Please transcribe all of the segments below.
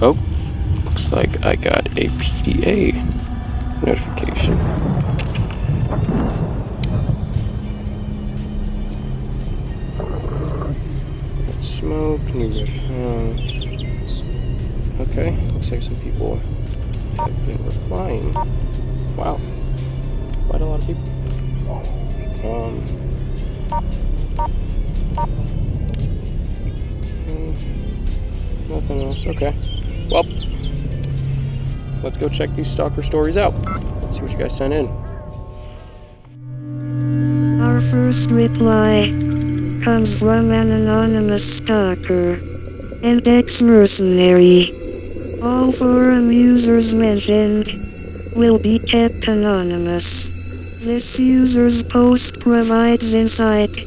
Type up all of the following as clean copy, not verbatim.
Oh, looks like I got a PDA notification. Smoke, new found. Okay, looks like some people have been replying. Wow, quite a lot of people. Nothing else. Okay. Well, let's go check these stalker stories out. Let's see what you guys sent in. Our first reply comes from an anonymous stalker and ex-mercenary. All forum users mentioned will be kept anonymous. This user's post provides insight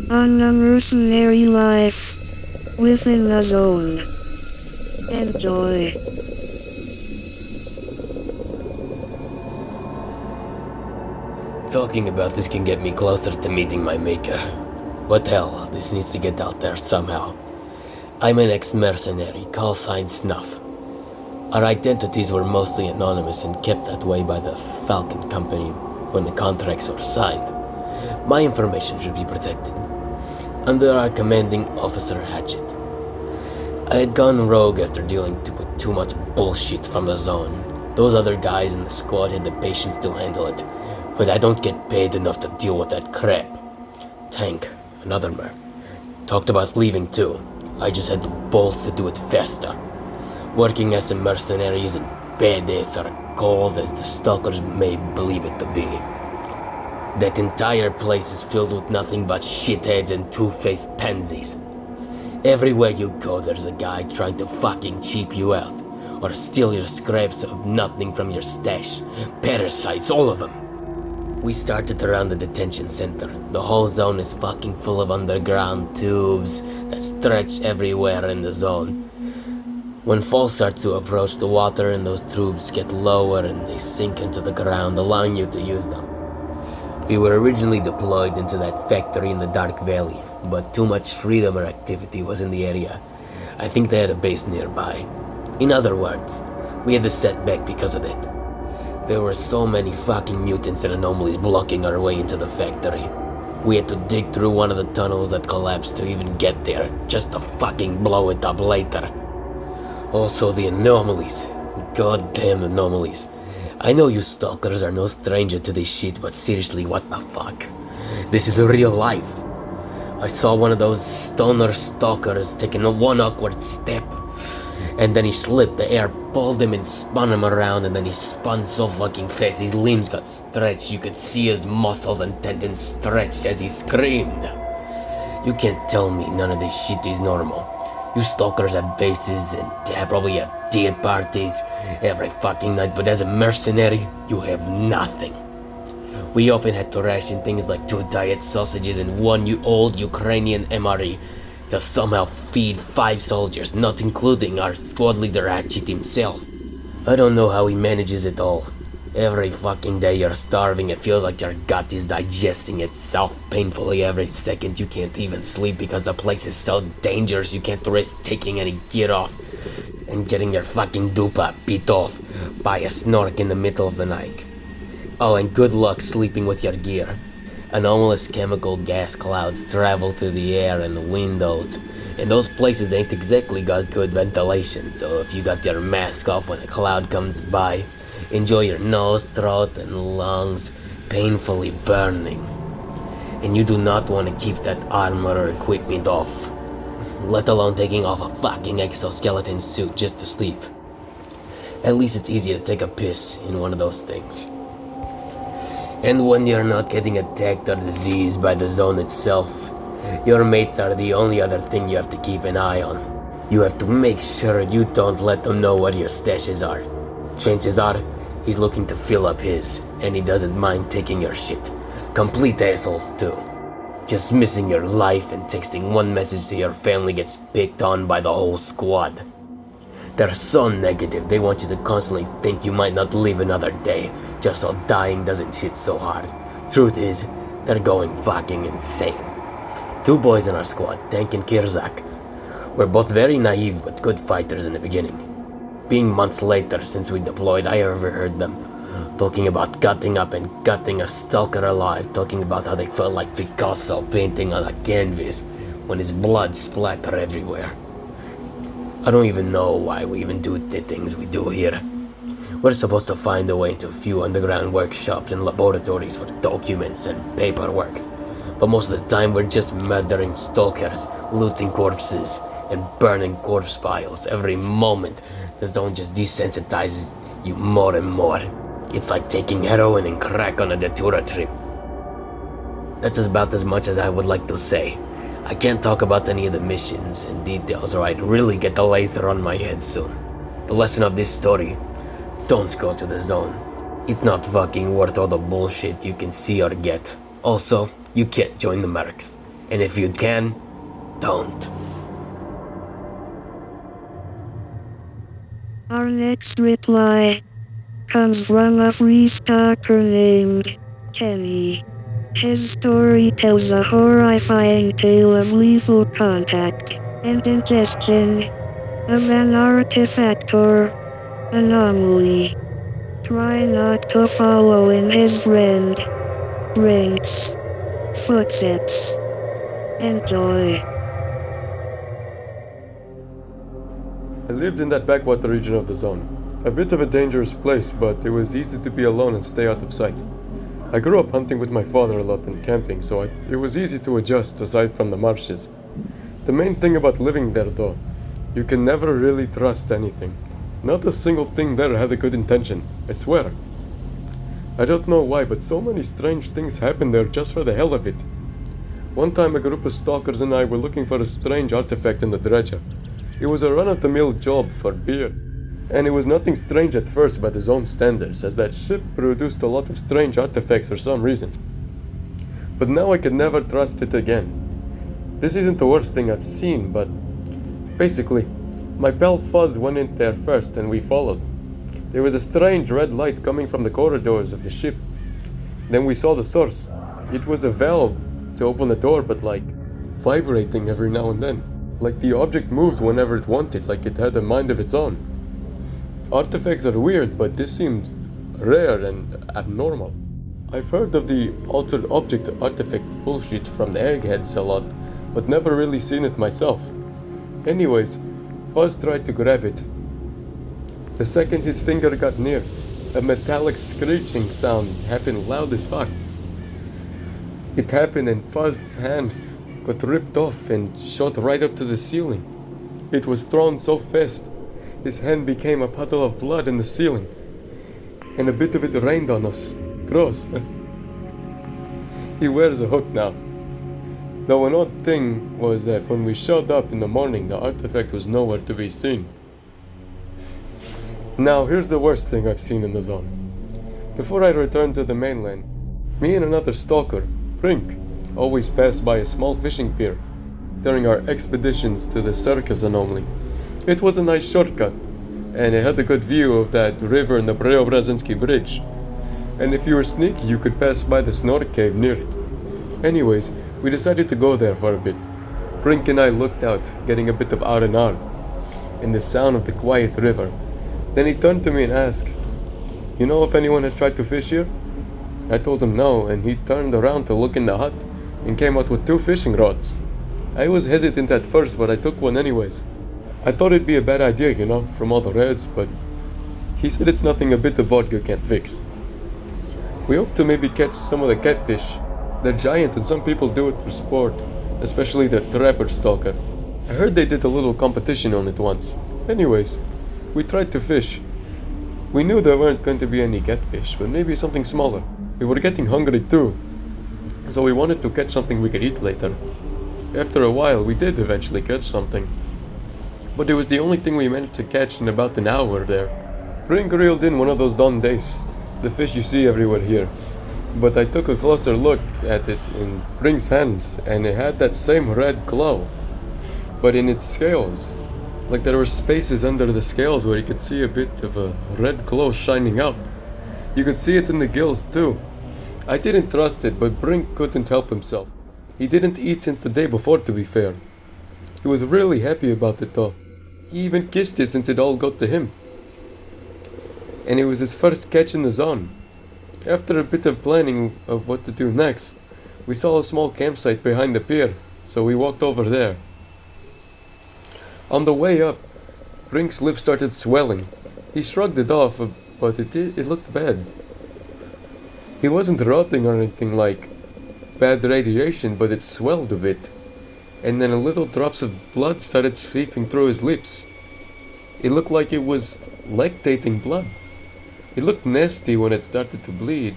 on the mercenary life within the zone. Enjoy. Talking about this can get me closer to meeting my maker. But hell, this needs to get out there somehow. I'm an ex-mercenary, call sign Snuff. Our identities were mostly anonymous and kept that way by the Falcon Company when the contracts were signed. My information should be protected. Under our commanding officer Hatchet. I had gone rogue after dealing with too much bullshit from the zone. Those other guys in the squad had the patience to handle it, but I don't get paid enough to deal with that crap. Tank, another mer, talked about leaving too. I just had the balls to do it faster. Working as a mercenary isn't badass or cold as the stalkers may believe it to be. That entire place is filled with nothing but shitheads and two-faced pansies. Everywhere you go, there's a guy trying to fucking cheap you out, or steal your scraps of nothing from your stash. Parasites, all of them. We started around the detention center. The whole zone is fucking full of underground tubes that stretch everywhere in the zone. When fall starts to approach, the water in those tubes get lower and they sink into the ground, allowing you to use them. We were originally deployed into that factory in the Dark Valley, but too much freedom or activity was in the area. I think they had a base nearby. In other words, we had a setback because of it. There were so many fucking mutants and anomalies blocking our way into the factory. We had to dig through one of the tunnels that collapsed to even get there, just to fucking blow it up later. Also the anomalies. Goddamn anomalies. I know you stalkers are no stranger to this shit, but seriously, what the fuck? This is real life. I saw one of those stoner stalkers taking one awkward step, and then he slipped. The air pulled him and spun him around, and then he spun so fucking fast his limbs got stretched. You could see his muscles and tendons stretched as he screamed. You can't tell me none of this shit is normal. You stalkers have bases and probably have dead parties every fucking night, but as a mercenary, you have nothing. We often had to ration things like 2 diet sausages and 1 old Ukrainian MRE to somehow feed 5 soldiers, not including our squad leader Hatchet himself. I don't know how he manages it all. Every fucking day you're starving, it feels like your gut is digesting itself painfully every second. You can't even sleep because the place is so dangerous you can't risk taking any gear off and getting your fucking dupa beat off by a snork in the middle of the night. Oh, and good luck sleeping with your gear. Anomalous chemical gas clouds travel through the air and the windows, and those places ain't exactly got good ventilation, so if you got your mask off when a cloud comes by, enjoy your nose, throat, and lungs painfully burning. And you do not want to keep that armor or equipment off, let alone taking off a fucking exoskeleton suit just to sleep. At least it's easy to take a piss in one of those things. And when you're not getting attacked or diseased by the zone itself, your mates are the only other thing you have to keep an eye on. You have to make sure you don't let them know where your stashes are. Chances are, he's looking to fill up his, and he doesn't mind taking your shit. Complete assholes too. Just missing your life and texting one message to your family gets picked on by the whole squad. They're so negative, they want you to constantly think you might not live another day, just so dying doesn't hit so hard. Truth is, they're going fucking insane. 2 boys in our squad, Tank and Kirzak, were both very naive but good fighters in the beginning. Being months later since we deployed, I overheard them talking about cutting up and gutting a stalker alive, talking about how they felt like Picasso painting on a canvas when his blood splattered everywhere. I don't even know why we even do the things we do here. We're supposed to find a way into a few underground workshops and laboratories for documents and paperwork. But most of the time we're just murdering stalkers, looting corpses, and burning corpse piles every moment. The zone just desensitizes you more and more. It's like taking heroin and crack on a Datura trip. That's about as much as I would like to say. I can't talk about any of the missions and details or I'd really get the laser on my head soon. The lesson of this story: don't go to the zone. It's not fucking worth all the bullshit you can see or get. Also, you can't join the mercs. And if you can, don't. Our next reply comes from a free stalker named Kenny. His story tells a horrifying tale of lethal contact and ingestion of an artifact or anomaly. Try not to follow in his friend Brink's footsteps. Enjoy. I lived in that backwater region of the zone. A bit of a dangerous place, but it was easy to be alone and stay out of sight. I grew up hunting with my father a lot and camping, so it was easy to adjust aside from the marshes. The main thing about living there though, you can never really trust anything. Not a single thing there had a good intention, I swear. I don't know why, but so many strange things happen there just for the hell of it. One time a group of stalkers and I were looking for a strange artifact in the dredger. It was a run-of-the-mill job for beer. And it was nothing strange at first by the zone standards, as that ship produced a lot of strange artifacts for some reason. But now I can never trust it again. This isn't the worst thing I've seen, but basically, my pal Fuzz went in there first and we followed. There was a strange red light coming from the corridors of the ship. Then we saw the source. It was a valve to open the door, but like vibrating every now and then. Like the object moved whenever it wanted, like it had a mind of its own. Artifacts are weird, but this seemed rare and abnormal. I've heard of the altered object artifact bullshit from the eggheads a lot, but never really seen it myself. Anyways, Fuzz tried to grab it. The second his finger got near, a metallic screeching sound happened loud as fuck. It happened and Fuzz's hand got ripped off and shot right up to the ceiling. It was thrown so fast, his hand became a puddle of blood in the ceiling, and a bit of it rained on us. Gross. He wears a hook now. Though an odd thing was that when we showed up in the morning, the artifact was nowhere to be seen. Now here's the worst thing I've seen in the zone. Before I returned to the mainland, me and another stalker, Brink, always passed by a small fishing pier during our expeditions to the circus anomaly. It was a nice shortcut, and it had a good view of that river and the Preobrazhensky Bridge. And if you were sneaky, you could pass by the Snork cave near it. Anyways, we decided to go there for a bit. Brink and I looked out, getting a bit of R&R, and the sound of the quiet river. Then he turned to me and asked, "You know if anyone has tried to fish here?" I told him no, and he turned around to look in the hut and came out with 2 fishing rods. I was hesitant at first, but I took one anyways. I thought it'd be a bad idea, you know, from all the reds, but he said it's nothing a bit of vodka can't fix. We hope to maybe catch some of the catfish. They're giant and some people do it for sport, especially the trapper stalker. I heard they did a little competition on it once. Anyways, we tried to fish. We knew there weren't going to be any catfish, but maybe something smaller. We were getting hungry too, so we wanted to catch something we could eat later. After a while, we did eventually catch something, but it was the only thing we managed to catch in about an hour there. Brink reeled in one of those Don Days, the fish you see everywhere here. But I took a closer look at it in Brink's hands, and it had that same red glow, but in its scales. Like there were spaces under the scales where you could see a bit of a red glow shining out. You could see it in the gills too. I didn't trust it, but Brink couldn't help himself. He didn't eat since the day before, to be fair. He was really happy about it though. He even kissed it since it all got to him. and it was his first catch in the zone. After a bit of planning of what to do next, we saw a small campsite behind the pier, so we walked over there. On the way up, Brink's lip started swelling. He shrugged it off, but it looked bad. He wasn't rotting or anything like bad radiation, but it swelled a bit. And then little drops of blood started seeping through his lips. It looked like it was lactating blood. It looked nasty when it started to bleed.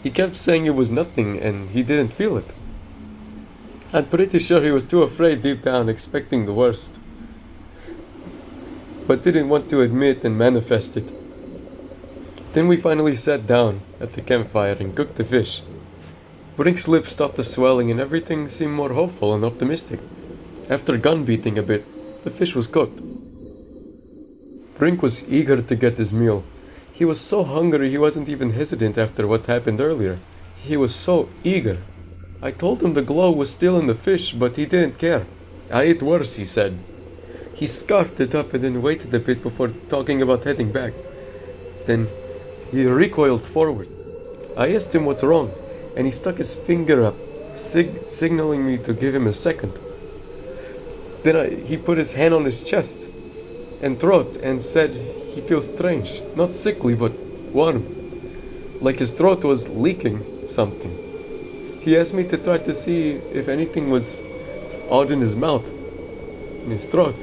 He kept saying it was nothing and he didn't feel it. I'm pretty sure he was too afraid deep down, expecting the worst, but didn't want to admit and manifest it. Then we finally sat down at the campfire and cooked the fish. Brink's lips stopped the swelling and everything seemed more hopeful and optimistic. After gun beating a bit, the fish was cooked. Brink was eager to get his meal. He was so hungry he wasn't even hesitant after what happened earlier. He was so eager. I told him the glow was still in the fish, but he didn't care. I ate worse, he said. He scarfed it up and then waited a bit before talking about heading back. Then he recoiled forward. I asked him what's wrong, and he stuck his finger up, signaling me to give him a second. Then he put his hand on his chest and throat and said he feels strange, not sickly but warm, like his throat was leaking something. He asked me to try to see if anything was odd in his mouth, in his throat.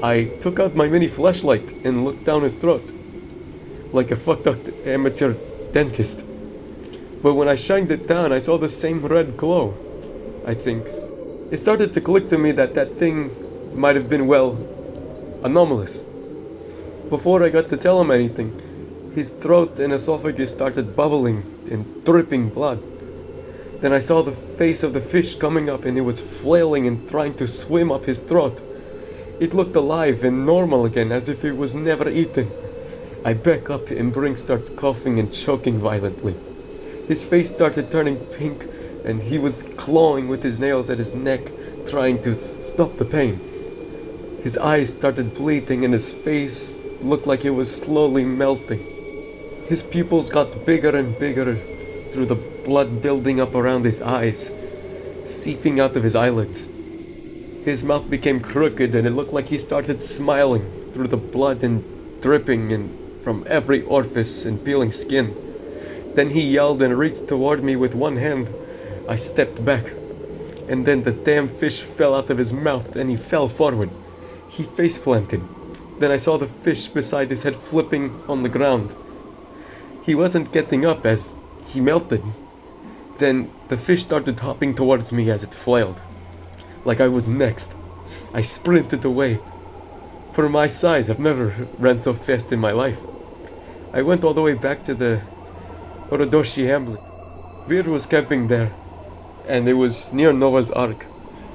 I took out my mini flashlight and looked down his throat, like a fucked up amateur dentist. But when I shined it down, I saw the same red glow, I think. It started to click to me that that thing might have been, well, anomalous. Before I got to tell him anything, his throat and esophagus started bubbling and dripping blood. Then I saw the face of the fish coming up and it was flailing and trying to swim up his throat. It looked alive and normal again, as if it was never eaten. I back up and Brink starts coughing and choking violently. His face started turning pink and he was clawing with his nails at his neck, trying to stop the pain. His eyes started bleeding and his face looked like it was slowly melting. His pupils got bigger and bigger through the blood building up around his eyes, seeping out of his eyelids. His mouth became crooked and it looked like he started smiling through the blood and dripping and from every orifice and peeling skin. Then he yelled and reached toward me with one hand. I stepped back, and then the damn fish fell out of his mouth and he fell forward. He face planted. Then I saw the fish beside his head flipping on the ground. He wasn't getting up as he melted. Then the fish started hopping towards me as it flailed, like I was next. I sprinted away. For my size, I've never ran so fast in my life. I went all the way back to the Orodoshi hamlet. Vir was camping there, and it was near Noah's Ark.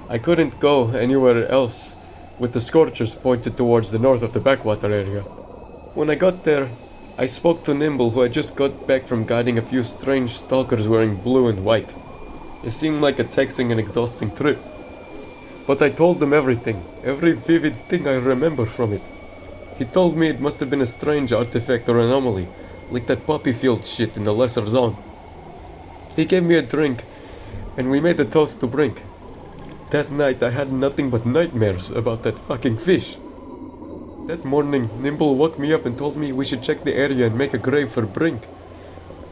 I couldn't go anywhere else with the scorchers pointed towards the north of the backwater area. When I got there, I spoke to Nimble, who had just got back from guiding a few strange stalkers wearing blue and white. It seemed like a taxing and exhausting trip. But I told him everything, every vivid thing I remember from it. He told me it must have been a strange artifact or anomaly, like that poppy field shit in the lesser zone. He gave me a drink, and we made a toast to Brink. That night I had nothing but nightmares about that fucking fish. That morning, Nimble woke me up and told me we should check the area and make a grave for Brink.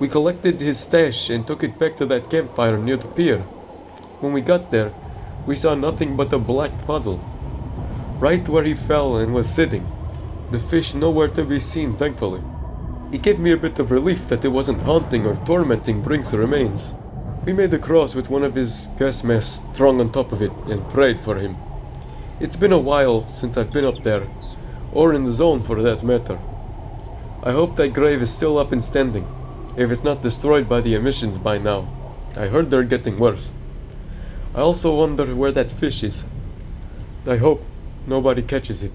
We collected his stash and took it back to that campfire near the pier. When we got there, we saw nothing but a black puddle, right where he fell and was sitting. The fish nowhere to be seen, thankfully. It gave me a bit of relief that it wasn't haunting or tormenting Brink's remains. We made a cross with one of his gas masks strung on top of it and prayed for him. It's been a while since I've been up there, or in the zone for that matter. I hope that grave is still up and standing, if it's not destroyed by the emissions by now. I heard they're getting worse. I also wonder where that fish is. I hope nobody catches it.